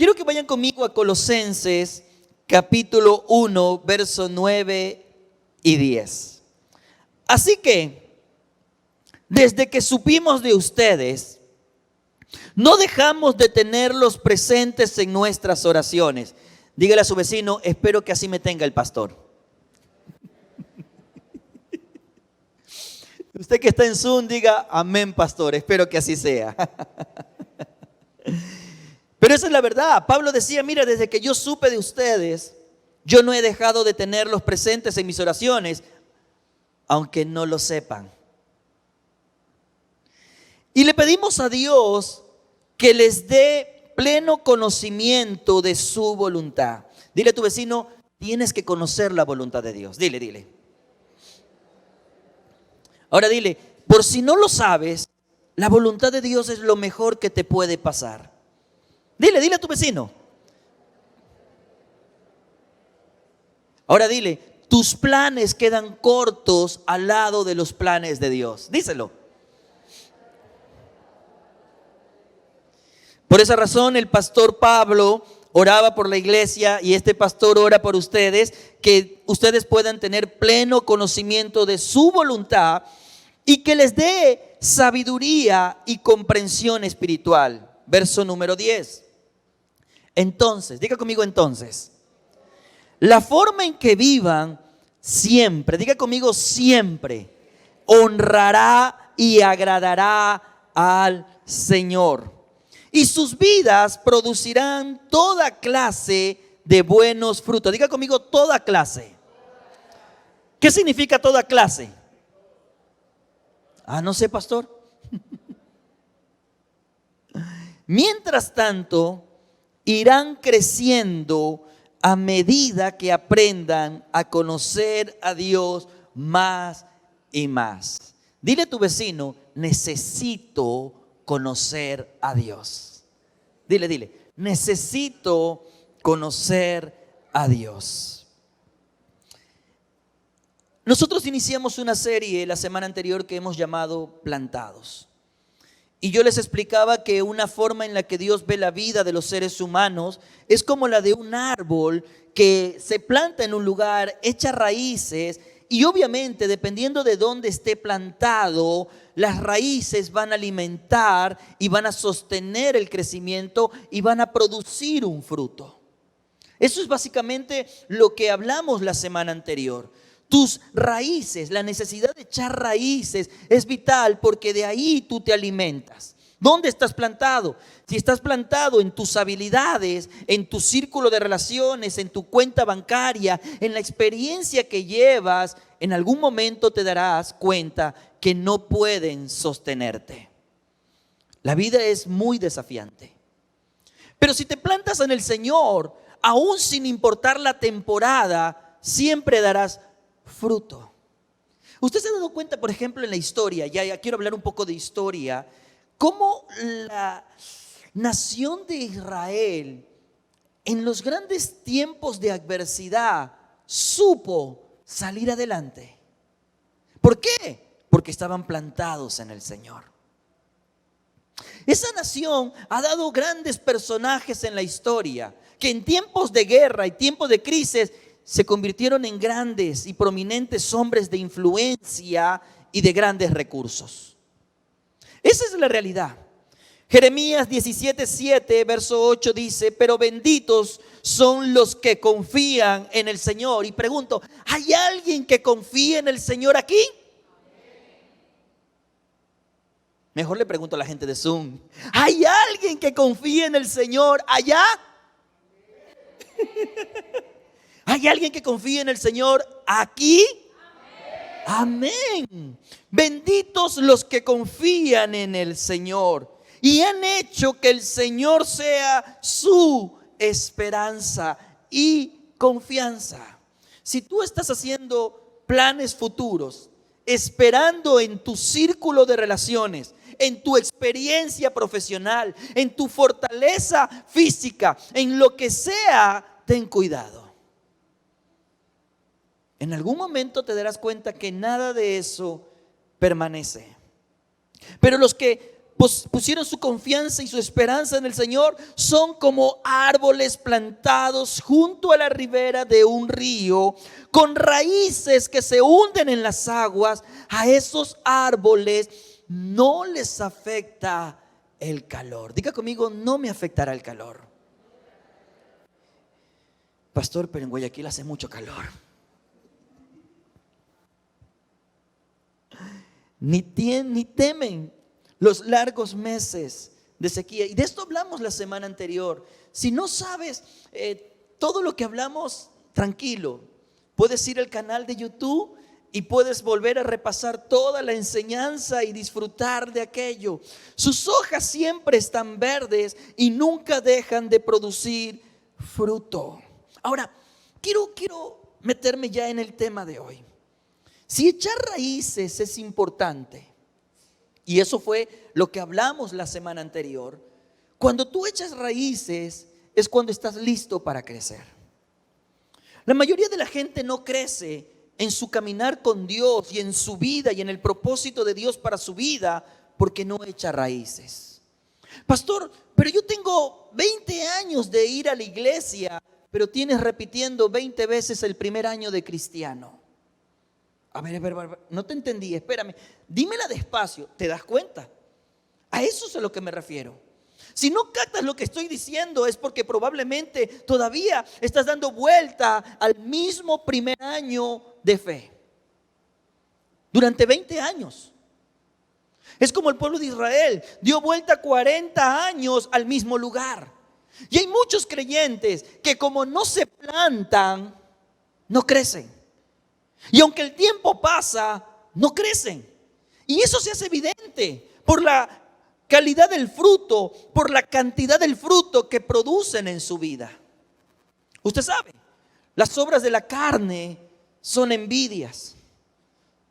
Quiero que vayan conmigo a Colosenses capítulo 1, versos 9 y 10. Así que, desde que supimos de ustedes, no dejamos de tenerlos presentes en nuestras oraciones. Dígale a su vecino, espero que así me tenga el pastor. Usted que está en Zoom, diga, amén, pastor, espero que así sea. Pero esa es la verdad. Pablo decía, mira, desde que yo supe de ustedes, yo no he dejado de tenerlos presentes en mis oraciones, aunque no lo sepan. Y le pedimos a Dios que les dé pleno conocimiento de su voluntad. Dile a tu vecino, tienes que conocer la voluntad de Dios. Dile. Ahora dile, por si no lo sabes, la voluntad de Dios es lo mejor que te puede pasar. Dile a tu vecino. Ahora dile, tus planes quedan cortos al lado de los planes de Dios. Díselo. Por esa razón el pastor Pablo oraba por la iglesia y este pastor ora por ustedes, que ustedes puedan tener pleno conocimiento de su voluntad y que les dé sabiduría y comprensión espiritual. Verso número 10. Entonces, diga conmigo entonces, la forma en que vivan siempre, diga conmigo siempre, honrará y agradará al Señor. Y sus vidas producirán toda clase de buenos frutos. Diga conmigo toda clase. ¿Qué significa toda clase? No sé, pastor. Mientras tanto, irán creciendo a medida que aprendan a conocer a Dios más y más. Dile a tu vecino, necesito conocer a Dios. Dile, necesito conocer a Dios. Nosotros iniciamos una serie la semana anterior que hemos llamado Plantados. Y yo les explicaba que una forma en la que Dios ve la vida de los seres humanos es como la de un árbol que se planta en un lugar, echa raíces y obviamente dependiendo de dónde esté plantado, las raíces van a alimentar y van a sostener el crecimiento y van a producir un fruto. Eso es básicamente lo que hablamos la semana anterior. Tus raíces, la necesidad de echar raíces es vital porque de ahí tú te alimentas. ¿Dónde estás plantado? Si estás plantado en tus habilidades, en tu círculo de relaciones, en tu cuenta bancaria, en la experiencia que llevas, en algún momento te darás cuenta que no pueden sostenerte. La vida es muy desafiante. Pero si te plantas en el Señor, aún sin importar la temporada, siempre darás fruto. Usted se ha dado cuenta, por ejemplo, en la historia, ya quiero hablar un poco de historia, cómo la nación de Israel en los grandes tiempos de adversidad supo salir adelante. ¿Por qué? Porque estaban plantados en el Señor. Esa nación ha dado grandes personajes en la historia que en tiempos de guerra y tiempos de crisis se convirtieron en grandes y prominentes hombres de influencia y de grandes recursos. Esa es la realidad. Jeremías 17:7, verso 8 dice, pero benditos son los que confían en el Señor. Y pregunto, ¿hay alguien que confíe en el Señor aquí? Mejor le pregunto a la gente de Zoom, ¿hay alguien que confíe en el Señor allá? ¿Hay alguien que confíe en el Señor aquí? Amén. Benditos los que confían en el Señor y han hecho que el Señor sea su esperanza y confianza. Si tú estás haciendo planes futuros, esperando en tu círculo de relaciones, en tu experiencia profesional, en tu fortaleza física, en lo que sea, ten cuidado. En algún momento te darás cuenta que nada de eso permanece. Pero los que pusieron su confianza y su esperanza en el Señor, son como árboles plantados junto a la ribera de un río, con raíces que se hunden en las aguas. A esos árboles no les afecta el calor. Diga conmigo, no me afectará el calor. Pastor, pero en Guayaquil hace mucho calor. Ni temen los largos meses de sequía. Y de esto hablamos la semana anterior. Si no sabes todo lo que hablamos, tranquilo. Puedes ir al canal de YouTube y puedes volver a repasar toda la enseñanza y disfrutar de aquello. Sus hojas siempre están verdes y nunca dejan de producir fruto. Ahora, quiero meterme ya en el tema de hoy. Si echar raíces es importante, y eso fue lo que hablamos la semana anterior, cuando tú echas raíces es cuando estás listo para crecer. La mayoría de la gente no crece en su caminar con Dios y en su vida y en el propósito de Dios para su vida porque no echa raíces. Pastor, pero yo tengo 20 años de ir a la iglesia, pero tienes repitiendo 20 veces el primer año de cristiano. A ver, no te entendí, espérame, dímela despacio, ¿te das cuenta? A eso es a lo que me refiero. Si no captas lo que estoy diciendo es porque probablemente todavía estás dando vuelta al mismo primer año de fe. Durante 20 años. Es como el pueblo de Israel, dio vuelta 40 años al mismo lugar. Y hay muchos creyentes que como no se plantan, no crecen. Y aunque el tiempo pasa, no crecen. Y eso se hace evidente por la calidad del fruto, por la cantidad del fruto que producen en su vida. Usted sabe, las obras de la carne son envidias,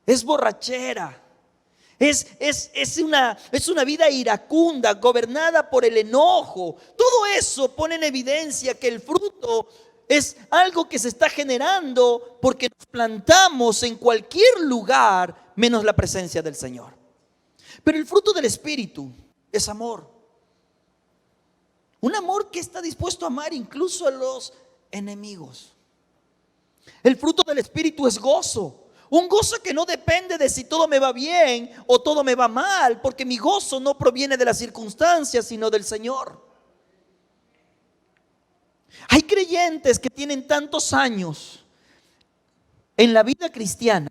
es borrachera, es una vida iracunda, gobernada por el enojo. Todo eso pone en evidencia que el fruto es algo que se está generando porque nos plantamos en cualquier lugar menos la presencia del Señor. Pero el fruto del Espíritu es amor. Un amor que está dispuesto a amar incluso a los enemigos. El fruto del Espíritu es gozo. Un gozo que no depende de si todo me va bien o todo me va mal, porque mi gozo no proviene de las circunstancias, sino del Señor. Hay creyentes que tienen tantos años en la vida cristiana,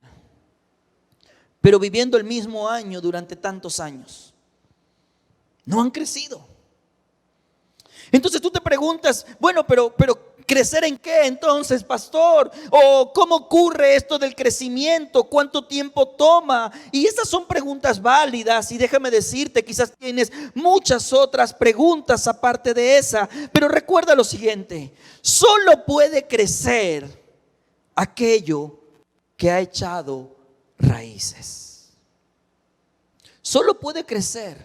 pero viviendo el mismo año durante tantos años. No han crecido. Entonces tú te preguntas, bueno, pero ¿crecer en qué entonces, pastor? ¿O cómo ocurre esto del crecimiento? ¿Cuánto tiempo toma? Y estas son preguntas válidas y déjame decirte, quizás tienes muchas otras preguntas aparte de esa. Pero recuerda lo siguiente, solo puede crecer aquello que ha echado raíces. Solo puede crecer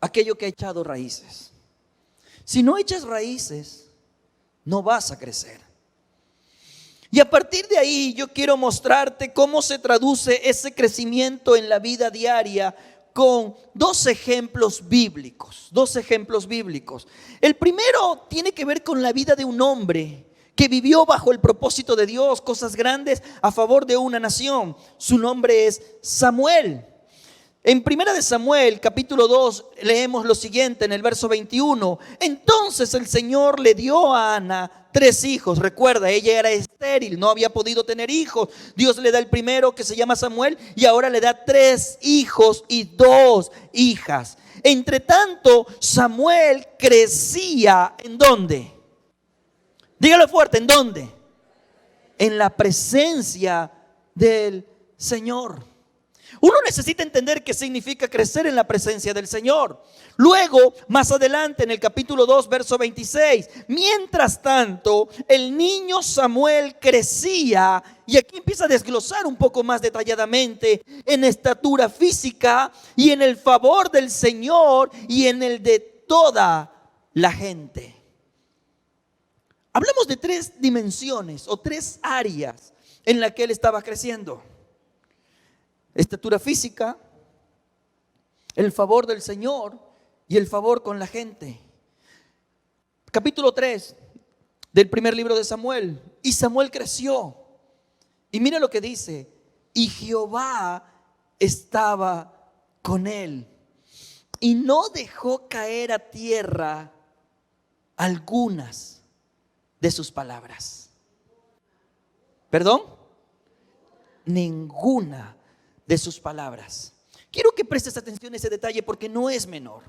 aquello que ha echado raíces. Si no echas raíces, no vas a crecer. Y a partir de ahí yo quiero mostrarte cómo se traduce ese crecimiento en la vida diaria con dos ejemplos bíblicos. El primero tiene que ver con la vida de un hombre que vivió bajo el propósito de Dios, cosas grandes a favor de una nación. Su nombre es Samuel. En 1 de Samuel, capítulo 2, leemos lo siguiente en el verso 21. Entonces el Señor le dio a Ana 3 hijos. Recuerda, ella era estéril, no había podido tener hijos. Dios le da el primero, que se llama Samuel, y ahora le da 3 hijos y 2 hijas. Entre tanto, Samuel crecía, ¿en dónde? Dígalo fuerte, ¿en dónde? En la presencia del Señor. Uno necesita entender qué significa crecer en la presencia del Señor. Luego, más adelante en el capítulo 2, verso 26, mientras tanto, el niño Samuel crecía, y aquí empieza a desglosar un poco más detalladamente, en estatura física y en el favor del Señor y en el de toda la gente. Hablamos de 3 dimensiones o 3 áreas en las que él estaba creciendo. Estatura física, el favor del Señor y el favor con la gente. Capítulo 3 del primer libro de Samuel. Y Samuel creció. Y mira lo que dice. Y Jehová estaba con él. Y no dejó caer a tierra algunas de sus palabras. ¿Perdón? Ninguna de sus palabras. Quiero que prestes atención a ese detalle porque no es menor.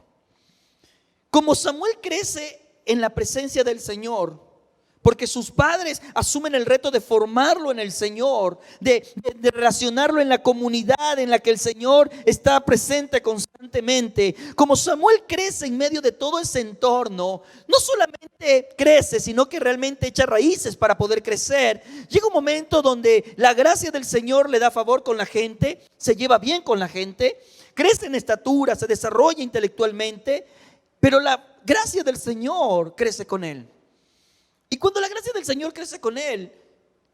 Como Samuel crece en la presencia del Señor, porque sus padres asumen el reto de formarlo en el Señor, de relacionarlo en la comunidad en la que el Señor está presente constantemente. Como Samuel crece en medio de todo ese entorno, no solamente crece, sino que realmente echa raíces para poder crecer. Llega un momento donde la gracia del Señor le da favor con la gente, se lleva bien con la gente, crece en estatura, se desarrolla intelectualmente, pero la gracia del Señor crece con él. Y cuando la gracia del Señor crece con él,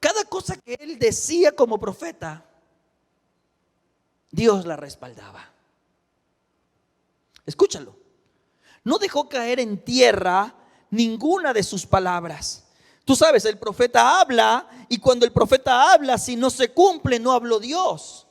cada cosa que él decía como profeta, Dios la respaldaba. Escúchalo. No dejó caer en tierra ninguna de sus palabras. Tú sabes, el profeta habla, y cuando el profeta habla, si no se cumple, no habló Dios.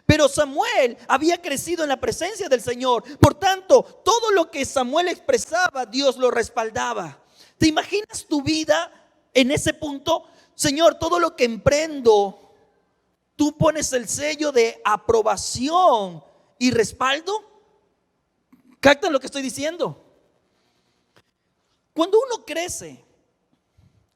Pero Samuel había crecido en la presencia del Señor. Por tanto, todo lo que Samuel expresaba, Dios lo respaldaba. ¿Te imaginas tu vida en ese punto? Señor, todo lo que emprendo, tú pones el sello de aprobación y respaldo. ¿Captan lo que estoy diciendo? Cuando uno crece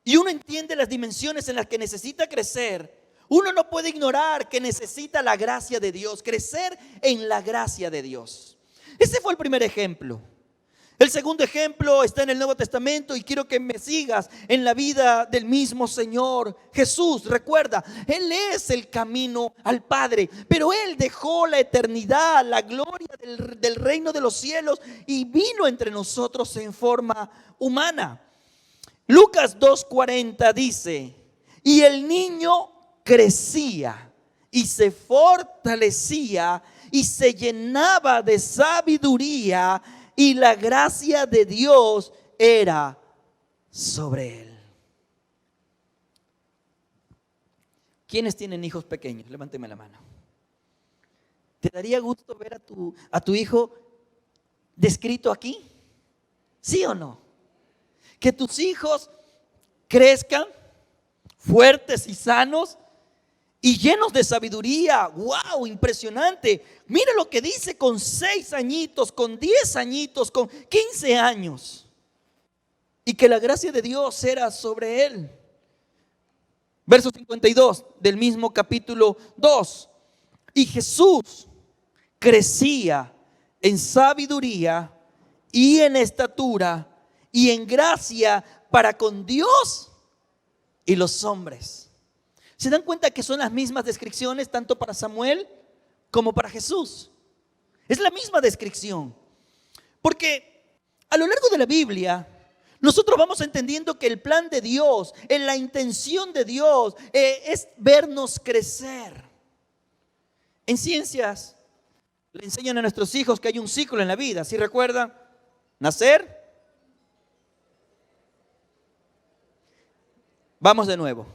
y uno entiende las dimensiones en las que necesita crecer, uno no puede ignorar que necesita la gracia de Dios, crecer en la gracia de Dios. Ese fue el primer ejemplo. El segundo ejemplo está en el Nuevo Testamento y quiero que me sigas en la vida del mismo Señor Jesús. Recuerda, Él es el camino al Padre, pero Él dejó la eternidad, la gloria del reino de los cielos y vino entre nosotros en forma humana. Lucas 2:40 dice, y el niño crecía y se fortalecía y se llenaba de sabiduría, y la gracia de Dios era sobre él. ¿Quiénes tienen hijos pequeños? Levánteme la mano. ¿Te daría gusto ver a tu hijo descrito aquí? ¿Sí o no? Que tus hijos crezcan fuertes y sanos y llenos de sabiduría. ¡Wow! Impresionante. Mira lo que dice con 6 añitos, con 10 añitos, con 15 años. Y que la gracia de Dios era sobre él. Verso 52 del mismo capítulo 2. Y Jesús crecía en sabiduría y en estatura y en gracia para con Dios y los hombres. ¿Se dan cuenta que son las mismas descripciones tanto para Samuel como para Jesús? Es la misma descripción. Porque a lo largo de la Biblia, nosotros vamos entendiendo que el plan de Dios, la intención de Dios, es vernos crecer. En ciencias le enseñan a nuestros hijos que hay un ciclo en la vida. ¿Sí recuerdan? Nacer. Vamos de nuevo.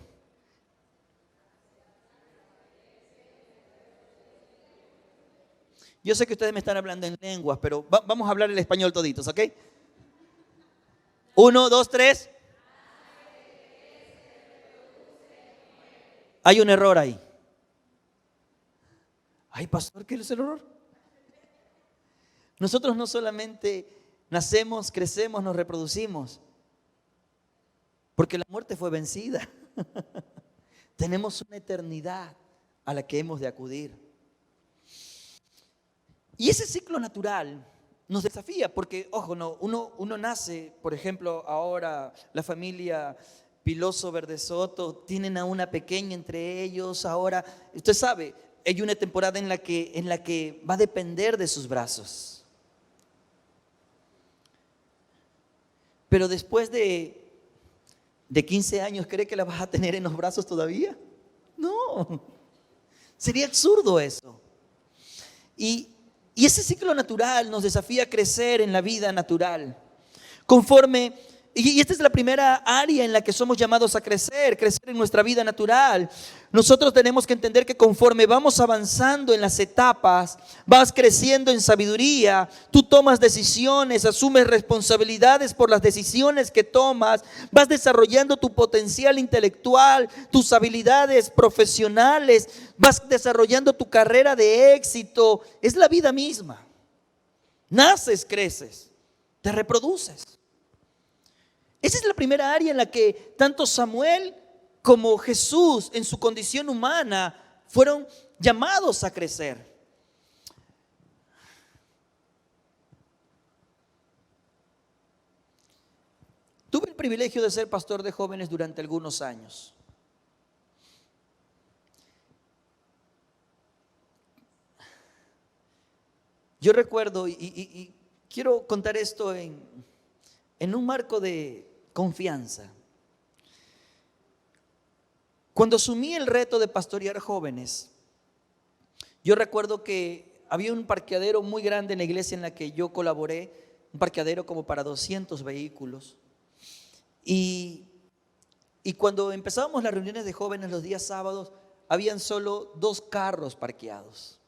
Yo sé que ustedes me están hablando en lenguas, pero vamos a hablar el español toditos, ¿ok? 1, 2, 3. Hay un error ahí. Ay, pastor, ¿qué es el error? Nosotros no solamente nacemos, crecemos, nos reproducimos, porque la muerte fue vencida. Tenemos una eternidad a la que hemos de acudir. Y ese ciclo natural nos desafía porque, ojo, no, uno nace, por ejemplo, ahora la familia Piloso Verdesoto, tienen a una pequeña entre ellos, ahora, usted sabe, hay una temporada en la que va a depender de sus brazos. Pero después de 15 años, ¿cree que la vas a tener en los brazos todavía? No, sería absurdo eso. Y Y ese ciclo natural nos desafía a crecer en la vida natural. Conforme, y esta es la primera área en la que somos llamados a crecer en nuestra vida natural. Nosotros tenemos que entender que conforme vamos avanzando en las etapas, vas creciendo en sabiduría, tú tomas decisiones, asumes responsabilidades por las decisiones que tomas, vas desarrollando tu potencial intelectual, tus habilidades profesionales, vas desarrollando tu carrera de éxito. Es la vida misma. Naces, creces, te reproduces. Esa es la primera área en la que tanto Samuel como Jesús en su condición humana fueron llamados a crecer. Tuve el privilegio de ser pastor de jóvenes durante algunos años. Yo recuerdo, y quiero contar esto en un marco de confianza. Cuando asumí el reto de pastorear jóvenes, yo recuerdo que había un parqueadero muy grande en la iglesia en la que yo colaboré, un parqueadero como para 200 vehículos. Y cuando empezábamos las reuniones de jóvenes los días sábados, habían solo 2 carros parqueados.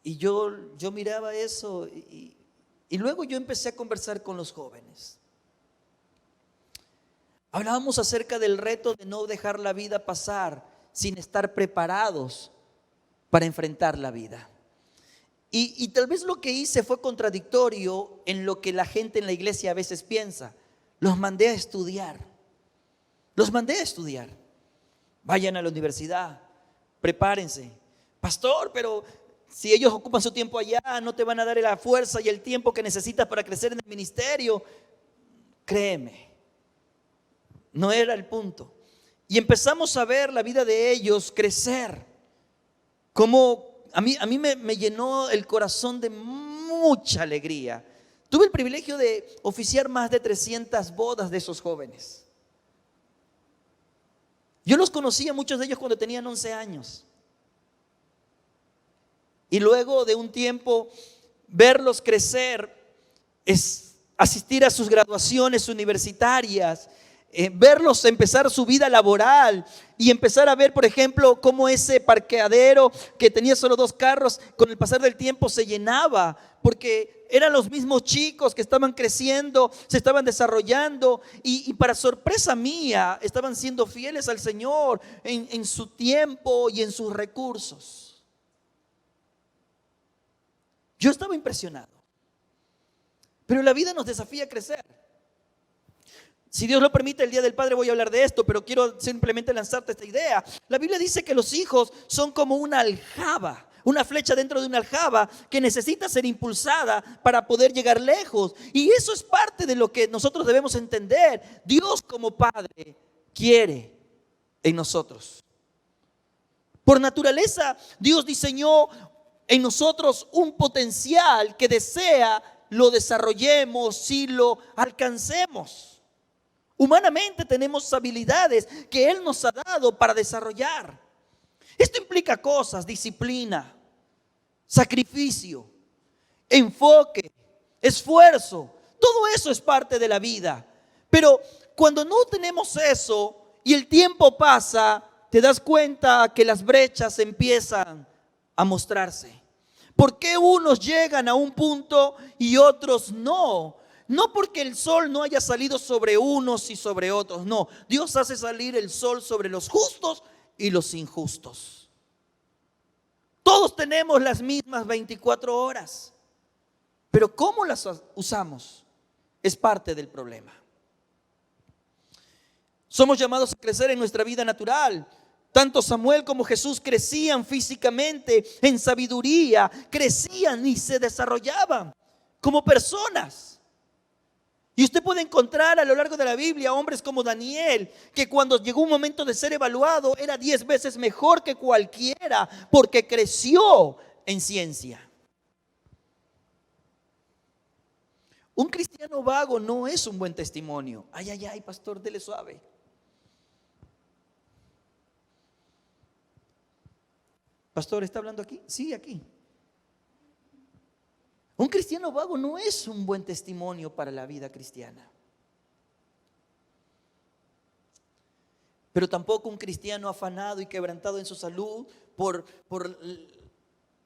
Y yo miraba eso y luego yo empecé a conversar con los jóvenes. Hablábamos acerca del reto de no dejar la vida pasar sin estar preparados para enfrentar la vida. Y tal vez lo que hice fue contradictorio en lo que la gente en la iglesia a veces piensa. Los mandé a estudiar. Vayan a la universidad, prepárense. Pastor, pero si ellos ocupan su tiempo allá, no te van a dar la fuerza y el tiempo que necesitas para crecer en el ministerio. Créeme. No era el punto. Y empezamos a ver la vida de ellos crecer. Como a mí me llenó el corazón de mucha alegría. Tuve el privilegio de oficiar más de 300 bodas de esos jóvenes. Yo los conocía muchos de ellos cuando tenían 11 años. Y luego de un tiempo verlos crecer, es asistir a sus graduaciones universitarias, verlos empezar su vida laboral y empezar a ver, por ejemplo, cómo ese parqueadero que tenía solo 2 carros, con el pasar del tiempo se llenaba, porque eran los mismos chicos que estaban creciendo, se estaban desarrollando y para sorpresa mía, estaban siendo fieles al Señor en su tiempo y en sus recursos. Yo estaba impresionado. Pero la vida nos desafía a crecer. Si Dios lo permite, el Día del Padre voy a hablar de esto, pero quiero simplemente lanzarte esta idea. La Biblia dice que los hijos son como una aljaba, una flecha dentro de una aljaba que necesita ser impulsada para poder llegar lejos. Y eso es parte de lo que nosotros debemos entender. Dios como Padre quiere en nosotros. Por naturaleza, Dios diseñó en nosotros un potencial que desea lo desarrollemos y lo alcancemos. Humanamente tenemos habilidades que Él nos ha dado para desarrollar. Esto implica cosas: disciplina, sacrificio, enfoque, esfuerzo. Todo eso es parte de la vida. Pero cuando no tenemos eso y el tiempo pasa, te das cuenta que las brechas empiezan a mostrarse. ¿Por qué unos llegan a un punto y otros no? No porque el sol no haya salido sobre unos y sobre otros, no. Dios hace salir el sol sobre los justos y los injustos. Todos tenemos las mismas 24 horas, pero cómo las usamos es parte del problema. Somos llamados a crecer en nuestra vida natural. Tanto Samuel como Jesús crecían físicamente, en sabiduría, crecían y se desarrollaban como personas. Y usted puede encontrar a lo largo de la Biblia hombres como Daniel, que cuando llegó un momento de ser evaluado era 10 veces mejor que cualquiera, porque creció en ciencia. Un cristiano vago no es un buen testimonio. Ay, pastor, dele suave. Pastor, ¿está hablando aquí? Sí, aquí. Un cristiano vago no es un buen testimonio para la vida cristiana. Pero tampoco un cristiano afanado y quebrantado en su salud por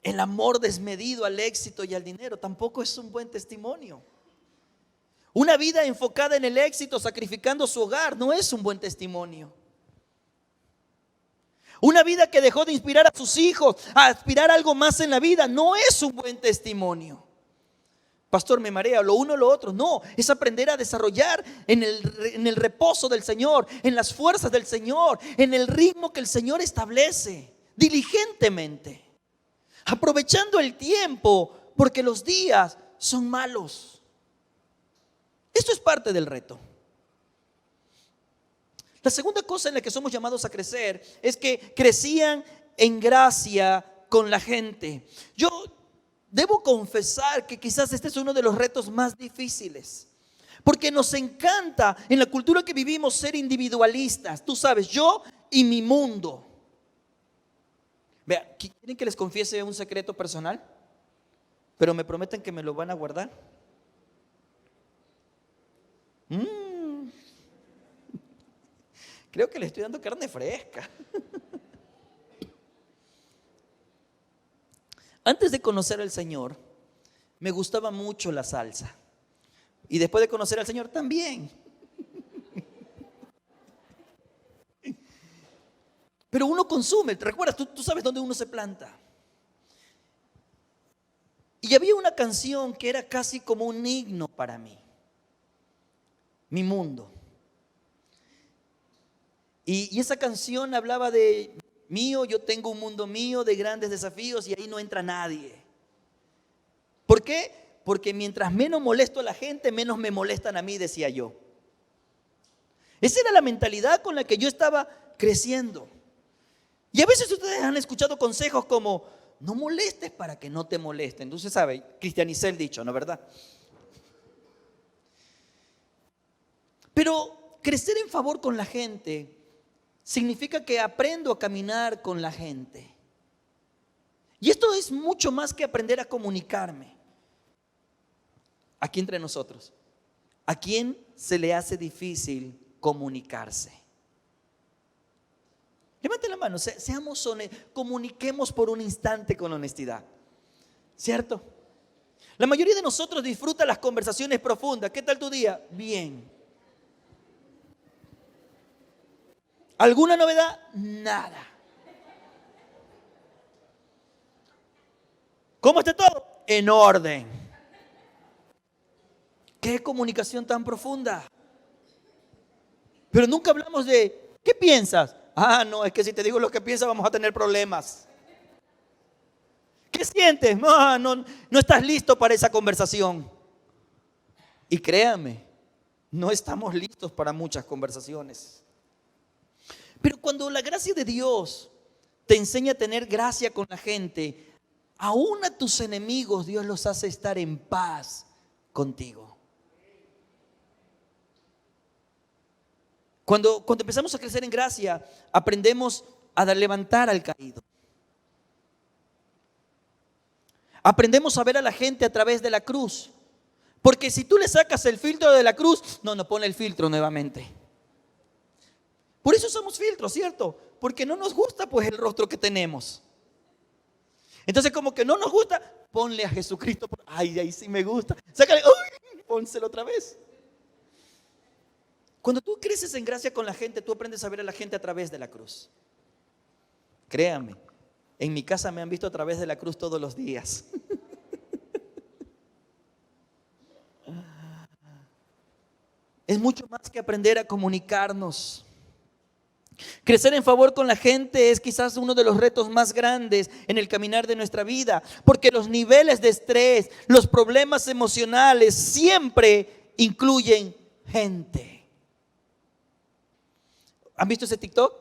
el amor desmedido al éxito y al dinero, tampoco es un buen testimonio. Una vida enfocada en el éxito, sacrificando su hogar, no es un buen testimonio. Una vida que dejó de inspirar a sus hijos a aspirar a algo más en la vida, no es un buen testimonio. Pastor, me marea lo uno o lo otro. No, es aprender a desarrollar en el reposo del Señor, en las fuerzas del Señor, en el ritmo que el Señor establece, diligentemente, aprovechando el tiempo, porque los días son malos. Esto es parte del reto. La segunda cosa en la que somos llamados a crecer es que crecían en gracia con la gente. Yo debo confesar que quizás este es uno de los retos más difíciles, porque nos encanta en la cultura que vivimos ser individualistas. Tú sabes, yo y mi mundo. Vea, ¿quieren que les confiese un secreto personal? Pero me prometen que me lo van a guardar. Creo que le estoy dando carne fresca. Antes de conocer al Señor, me gustaba mucho la salsa. Y después de conocer al Señor también. Pero uno consume, ¿te recuerdas? Tú sabes dónde uno se planta. Y había una canción que era casi como un himno para mí. Mi mundo. Y esa canción hablaba de mío, yo tengo un mundo mío de grandes desafíos y ahí no entra nadie. ¿Por qué? Porque mientras menos molesto a la gente, menos me molestan a mí, decía yo. Esa era la mentalidad con la que yo estaba creciendo. Y a veces ustedes han escuchado consejos como, no molestes para que no te molesten. Entonces, ¿sabe? Cristianicé el dicho, ¿no es verdad? Pero crecer en favor con la gente significa que aprendo a caminar con la gente. Y esto es mucho más que aprender a comunicarme. Aquí entre nosotros, ¿a quién se le hace difícil comunicarse? Levanten la mano, seamos honestos, comuniquemos por un instante con honestidad. ¿Cierto? La mayoría de nosotros disfruta las conversaciones profundas. ¿Qué tal tu día? Bien. ¿Alguna novedad? Nada. ¿Cómo está todo? En orden. ¿Qué comunicación tan profunda? Pero nunca hablamos de, ¿qué piensas? Ah, no, es que si te digo lo que piensas vamos a tener problemas. ¿Qué sientes? No estás listo para esa conversación. Y créame, no estamos listos para muchas conversaciones. Pero cuando la gracia de Dios te enseña a tener gracia con la gente, aún a tus enemigos Dios los hace estar en paz contigo. Cuando empezamos a crecer en gracia, aprendemos a levantar al caído. Aprendemos a ver a la gente a través de la cruz. Porque si tú le sacas el filtro de la cruz, no pone el filtro nuevamente. Por eso usamos filtros, ¿cierto? Porque no nos gusta pues el rostro que tenemos. Entonces como que no nos gusta, ponle a Jesucristo. Ay, ahí sí me gusta. Sácale, uy, pónselo otra vez. Cuando tú creces en gracia con la gente, tú aprendes a ver a la gente a través de la cruz. Créame, en mi casa me han visto a través de la cruz todos los días. Es mucho más que aprender a comunicarnos. Crecer en favor con la gente es quizás uno de los retos más grandes en el caminar de nuestra vida, porque los niveles de estrés, los problemas emocionales siempre incluyen gente. ¿Han visto ese TikTok?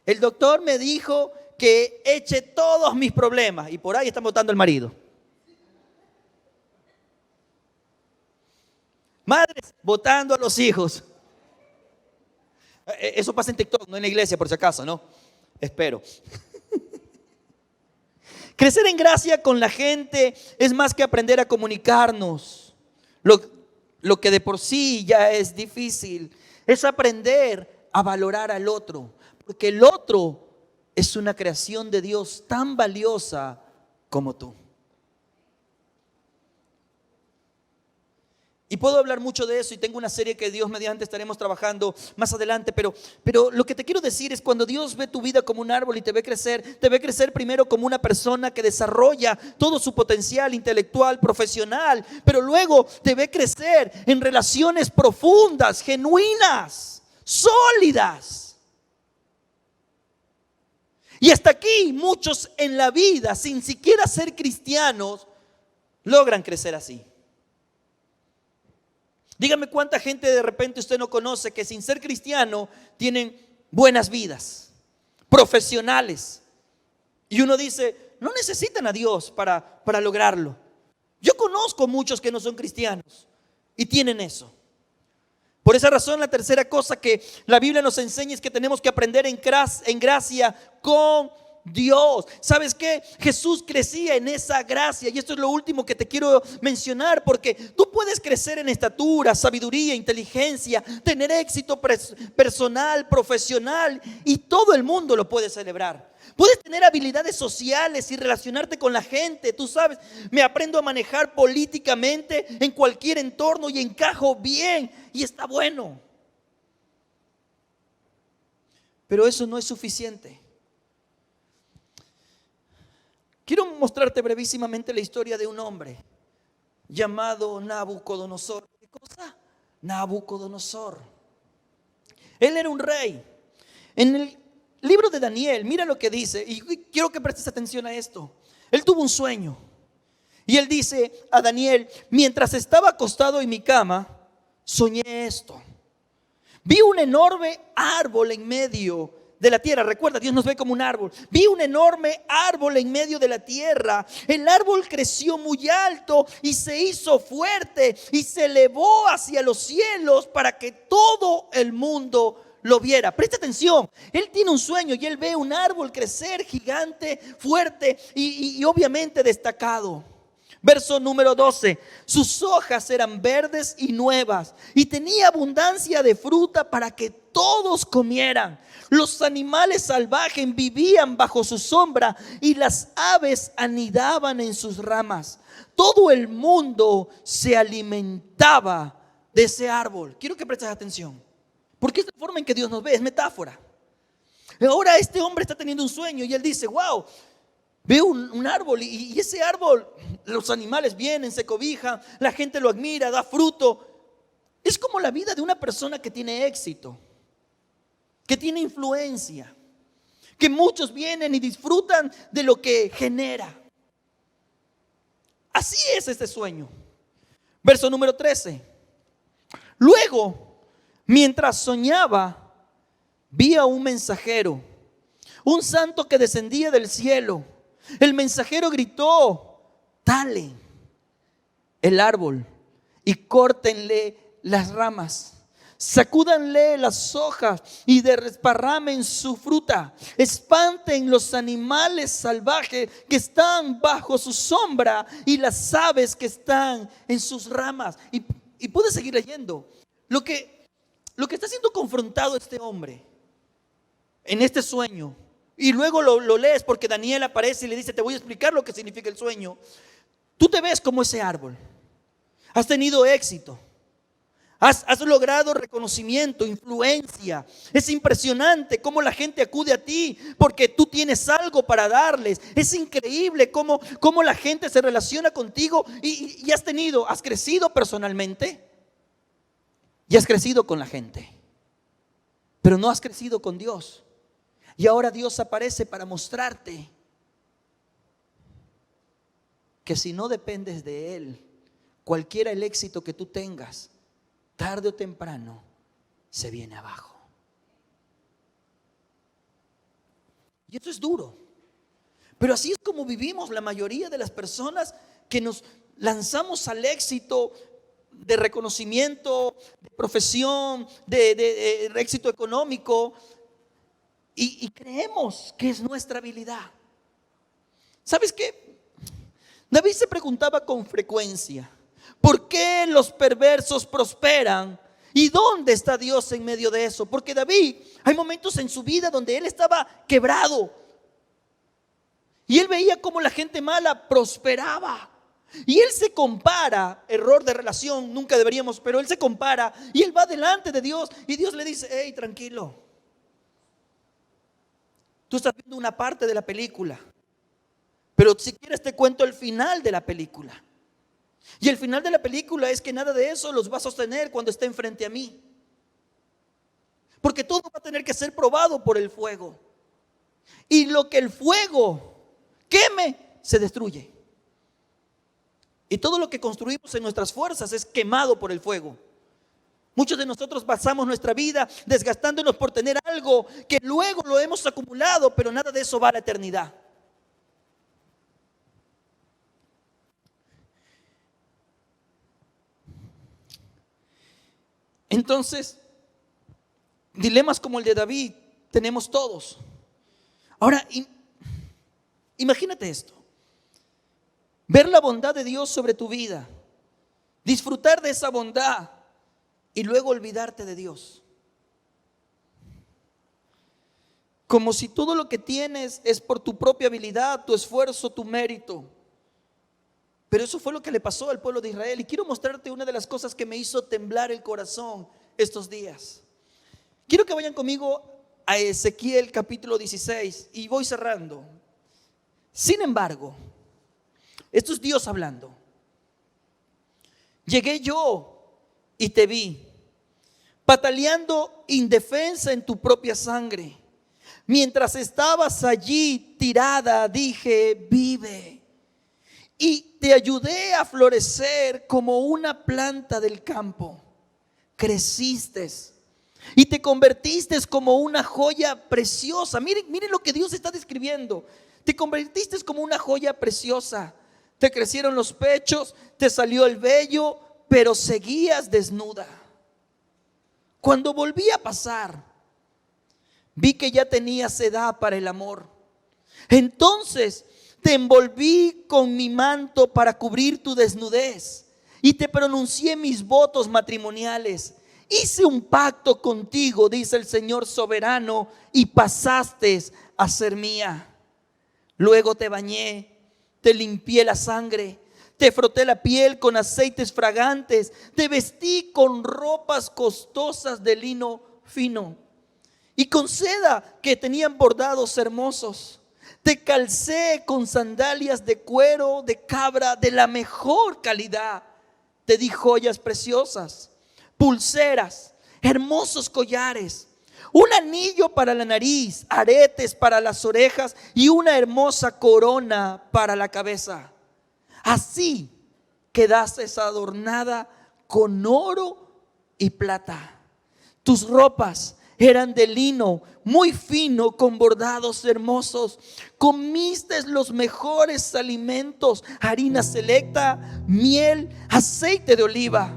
El doctor me dijo que eche todos mis problemas y por ahí están votando al marido. Madres votando a los hijos. Eso pasa en TikTok, no en la iglesia por si acaso, ¿no? Espero. Crecer en gracia con la gente es más que aprender a comunicarnos. Lo que de por sí ya es difícil es aprender a valorar al otro, porque el otro es una creación de Dios tan valiosa como tú. Y puedo hablar mucho de eso y tengo una serie que Dios mediante estaremos trabajando más adelante, pero lo que te quiero decir es cuando Dios ve tu vida como un árbol y te ve crecer primero como una persona que desarrolla todo su potencial intelectual, profesional, pero luego te ve crecer en relaciones profundas, genuinas, sólidas. Y hasta aquí muchos en la vida, sin siquiera ser cristianos, logran crecer así. Dígame cuánta gente de repente usted no conoce que sin ser cristiano tienen buenas vidas, profesionales. Y uno dice, no necesitan a Dios para lograrlo. Yo conozco muchos que no son cristianos y tienen eso. Por esa razón, la tercera cosa que la Biblia nos enseña es que tenemos que aprender en gracia con Dios. ¿Sabes qué? Jesús crecía en esa gracia y esto es lo último que te quiero mencionar, porque tú puedes crecer en estatura, sabiduría, inteligencia, tener éxito personal, profesional y todo el mundo lo puede celebrar. Puedes tener habilidades sociales y relacionarte con la gente. Tú sabes, me aprendo a manejar políticamente en cualquier entorno y encajo bien y está bueno. Pero eso no es suficiente. Quiero mostrarte brevísimamente la historia de un hombre llamado Nabucodonosor. ¿Qué cosa? Nabucodonosor. Él era un rey. En el libro de Daniel, mira lo que dice, y quiero que prestes atención a esto. Él tuvo un sueño. Y él dice a Daniel, mientras estaba acostado en mi cama, soñé esto. Vi un enorme árbol en medio de la tierra. Recuerda, Dios nos ve como un árbol. Vi un enorme árbol en medio de la tierra. El árbol creció muy alto y se hizo fuerte y se elevó hacia los cielos para que todo el mundo lo viera. Presta atención, él tiene un sueño y él ve un árbol crecer gigante, fuerte y obviamente destacado. Verso número 12, sus hojas eran verdes y nuevas y tenía abundancia de fruta para que todos comieran. Los animales salvajes vivían bajo su sombra y las aves anidaban en sus ramas. Todo el mundo se alimentaba de ese árbol. Quiero que prestes atención, porque es la forma en que Dios nos ve, es metáfora. Ahora este hombre está teniendo un sueño y él dice, wow, veo un árbol y ese árbol, los animales vienen, se cobijan, la gente lo admira, da fruto. Es como la vida de una persona que tiene éxito, que tiene influencia, que muchos vienen y disfrutan de lo que genera. Así es este sueño. Verso número 13. Luego, mientras soñaba, vi a un mensajero, un santo que descendía del cielo. El mensajero gritó, talen el árbol y córtenle las ramas, sacúdanle las hojas y desparramen su fruta, espanten los animales salvajes que están bajo su sombra y las aves que están en sus ramas. Y puedes seguir leyendo. Lo que está siendo confrontado este hombre en este sueño, y luego lo lees porque Daniel aparece y le dice, te voy a explicar lo que significa el sueño. Tú te ves como ese árbol, has tenido éxito, has logrado reconocimiento, influencia. Es impresionante cómo la gente acude a ti porque tú tienes algo para darles. Es increíble cómo la gente se relaciona contigo y has crecido personalmente y has crecido con la gente, pero no has crecido con Dios. Y ahora Dios aparece para mostrarte que si no dependes de Él, cualquiera el éxito que tú tengas, tarde o temprano se viene abajo. Y esto es duro, pero así es como vivimos la mayoría de las personas que nos lanzamos al éxito de reconocimiento, de profesión, de éxito económico. Y creemos que es nuestra habilidad. ¿Sabes qué? David se preguntaba con frecuencia, ¿por qué los perversos prosperan? ¿Y dónde está Dios en medio de eso? Porque David, hay momentos en su vida donde él estaba quebrado. Y él veía cómo la gente mala prosperaba. Y él se compara, error de relación, nunca deberíamos, pero él se compara y él va delante de Dios y Dios le dice, hey, tranquilo. Tú estás viendo una parte de la película, pero si quieres te cuento el final de la película. Y el final de la película es que nada de eso los va a sostener cuando estén frente a mí. Porque todo va a tener que ser probado por el fuego. Y lo que el fuego queme, se destruye. Y todo lo que construimos en nuestras fuerzas es quemado por el fuego. Muchos de nosotros pasamos nuestra vida desgastándonos por tener algo que luego lo hemos acumulado, pero nada de eso va a la eternidad. Entonces, dilemas como el de David tenemos todos. Ahora, imagínate esto. Ver la bondad de Dios sobre tu vida, disfrutar de esa bondad y luego olvidarte de Dios. Como si todo lo que tienes es por tu propia habilidad, tu esfuerzo, tu mérito. Pero eso fue lo que le pasó al pueblo de Israel. Y quiero mostrarte una de las cosas que me hizo temblar el corazón estos días. Quiero que vayan conmigo a Ezequiel capítulo 16 y voy cerrando. Sin embargo, esto es Dios hablando. Llegué yo y te vi, pataleando indefensa en tu propia sangre. Mientras estabas allí tirada, dije, vive. Y te ayudé a florecer como una planta del campo. Creciste y te convertiste como una joya preciosa. Miren lo que Dios está describiendo. Te convertiste como una joya preciosa. Te crecieron los pechos, te salió el vello, pero seguías desnuda. Cuando volví a pasar, vi que ya tenías edad para el amor. Entonces te envolví con mi manto para cubrir tu desnudez y te pronuncié mis votos matrimoniales. Hice un pacto contigo, dice el Señor soberano, y pasaste a ser mía. Luego te bañé, te limpié la sangre, te froté la piel con aceites fragantes, te vestí con ropas costosas de lino fino y con seda que tenían bordados hermosos. Te calcé con sandalias de cuero de cabra de la mejor calidad. Te di joyas preciosas, pulseras, hermosos collares, un anillo para la nariz, aretes para las orejas y una hermosa corona para la cabeza. Así quedaste adornada con oro y plata. Tus ropas eran de lino muy fino con bordados hermosos. Comiste los mejores alimentos, harina selecta, miel, aceite de oliva.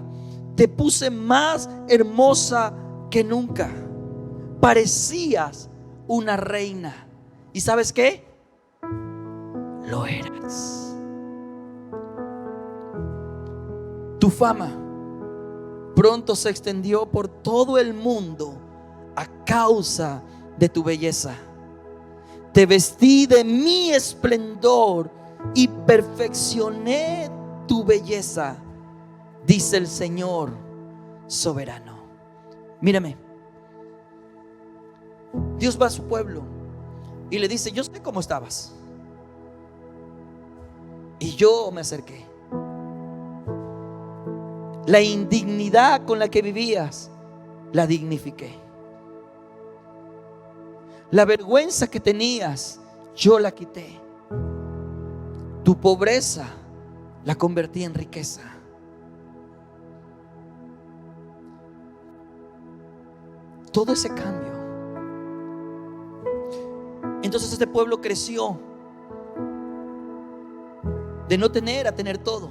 Te puse más hermosa que nunca. Parecías una reina. ¿Y sabes qué? Lo eras. Tu fama pronto se extendió por todo el mundo a causa de tu belleza. Te vestí de mi esplendor y perfeccioné tu belleza, dice el Señor soberano. Mírame. Dios va a su pueblo y le dice, yo sé cómo estabas. Y yo me acerqué. La indignidad con la que vivías, la dignifiqué. La vergüenza que tenías, yo la quité. Tu pobreza la convertí en riqueza. Todo ese cambio. Entonces este pueblo creció de no tener a tener todo.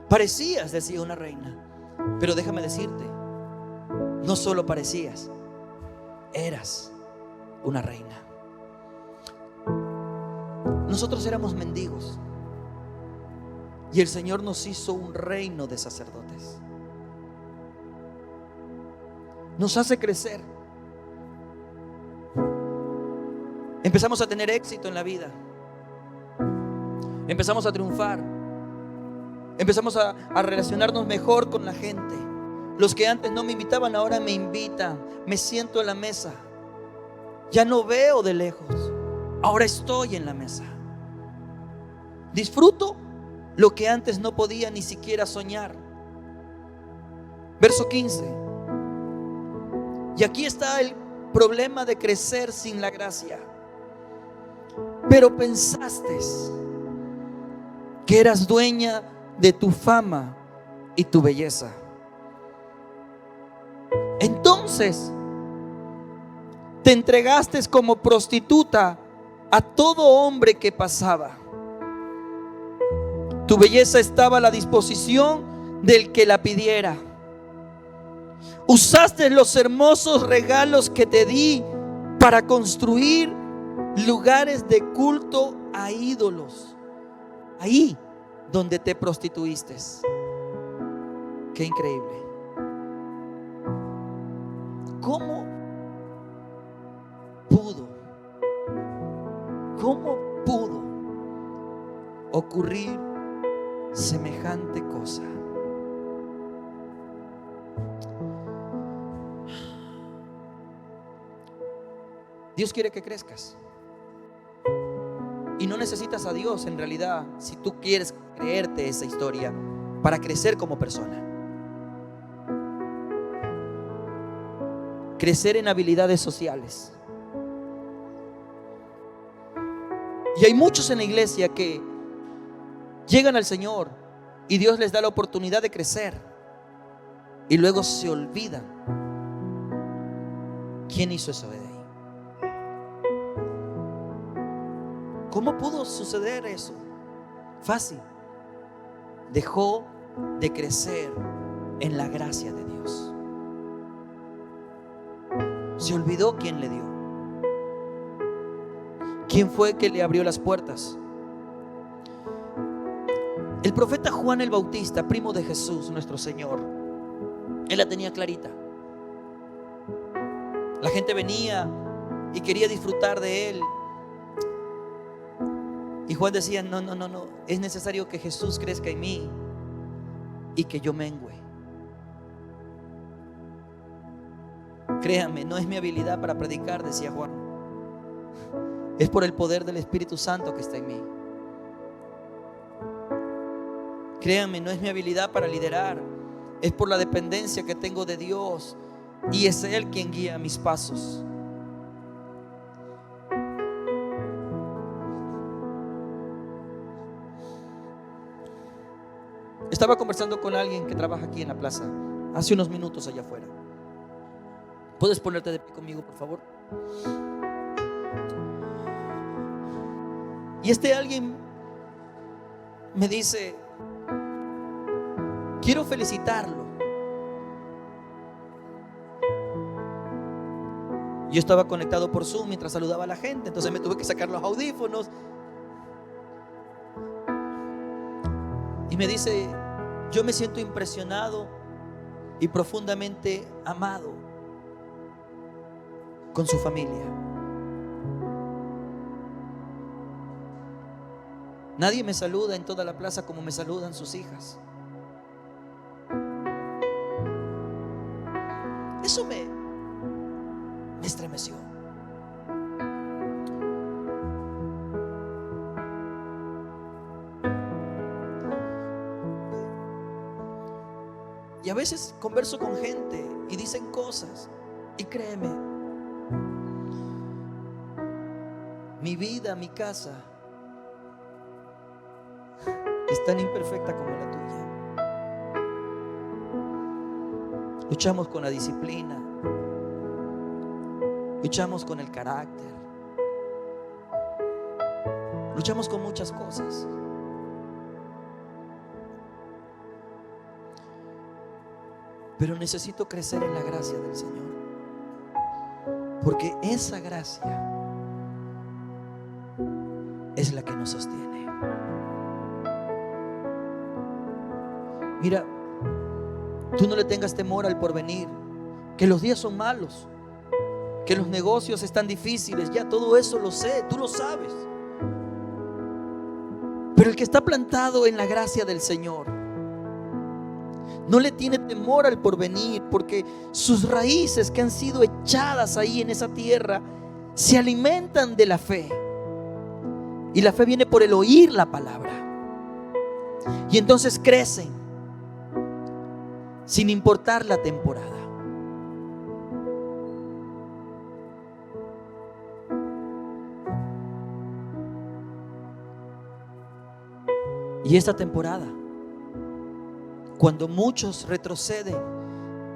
Parecías, decía una reina, pero déjame decirte, no solo parecías, eras una reina. Nosotros éramos mendigos y el Señor nos hizo un reino de sacerdotes. Nos hace crecer. Empezamos a tener éxito en la vida. Empezamos a triunfar. Empezamos a relacionarnos mejor con la gente. Los que antes no me invitaban, ahora me invitan. Me siento en la mesa. Ya no veo de lejos. Ahora estoy en la mesa. Disfruto lo que antes no podía ni siquiera soñar. Verso 15. Y aquí está el problema de crecer sin la gracia. Pero pensaste que eras dueña de tu fama y tu belleza. Entonces te entregaste como prostituta a todo hombre que pasaba. Tu belleza estaba a la disposición del que la pidiera. Usaste los hermosos regalos que te di para construir lugares de culto a ídolos. Ahí donde te prostituiste. Qué increíble. ¿Cómo pudo ocurrir semejante cosa? Dios quiere que crezcas. Y no necesitas a Dios en realidad, si tú quieres creerte esa historia, para crecer como persona. Crecer en habilidades sociales. Y hay muchos en la iglesia que llegan al Señor y Dios les da la oportunidad de crecer, y luego se olvidan quién hizo eso de ahí. ¿Cómo pudo suceder eso? Fácil. Dejó de crecer en la gracia de Dios. Se olvidó quién le dio. ¿Quién fue que le abrió las puertas? El profeta Juan el Bautista, primo de Jesús, nuestro Señor, él la tenía clarita. La gente venía y quería disfrutar de él. Y Juan decía: no, es necesario que Jesús crezca en mí y que yo mengüe. Créanme, no es mi habilidad para predicar, decía Juan. Es por el poder del Espíritu Santo que está en mí. Créanme, no es mi habilidad para liderar. Es por la dependencia que tengo de Dios, y es Él quien guía mis pasos. Estaba conversando con alguien que trabaja aquí en la plaza hace unos minutos allá afuera. ¿Puedes ponerte de pie conmigo, por favor? Y este alguien me dice: quiero felicitarlo. Yo estaba conectado por Zoom mientras saludaba a la gente, entonces me tuve que sacar los audífonos. Y me dice: yo me siento impresionado y profundamente amado con su familia. Nadie me saluda en toda la plaza como me saludan sus hijas. Eso me estremeció. Y a veces converso con gente y dicen cosas, y créeme, mi vida, mi casa es tan imperfecta como la tuya. Luchamos con la disciplina, luchamos con el carácter, luchamos con muchas cosas. Pero necesito crecer en la gracia del Señor. Porque esa gracia es la que nos sostiene. Mira, tú no le tengas temor al porvenir, que los días son malos, que los negocios están difíciles. Ya todo eso lo sé, tú lo sabes. Pero el que está plantado en la gracia del Señor no le tiene temor al porvenir, porque sus raíces que han sido echadas ahí en esa tierra se alimentan de la fe. Y la fe viene por el oír la palabra. Y entonces crecen sin importar la temporada. Y esta temporada, cuando muchos retroceden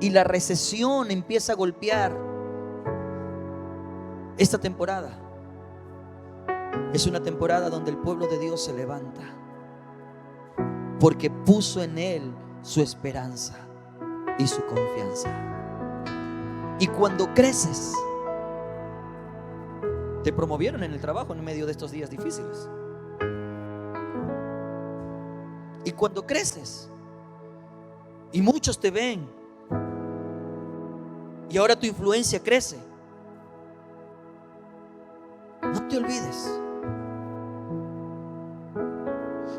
y la recesión empieza a golpear, esta temporada es una temporada donde el pueblo de Dios se levanta, porque puso en Él su esperanza y su confianza. Y cuando creces, te promovieron en el trabajo en medio de estos días difíciles. Y cuando creces y muchos te ven y ahora tu influencia crece, no te olvides,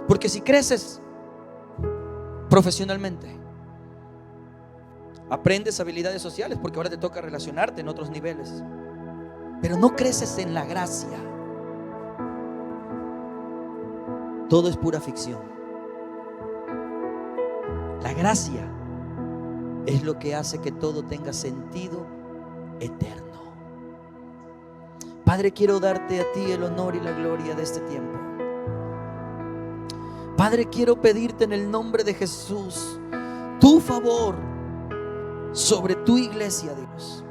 porque si creces profesionalmente, aprendes habilidades sociales, porque ahora te toca relacionarte en otros niveles, pero no creces en la gracia, todo es pura ficción. La gracia es lo que hace que todo tenga sentido eterno. Padre, quiero darte a ti el honor y la gloria de este tiempo. Padre, quiero pedirte en el nombre de Jesús tu favor sobre tu iglesia, Dios.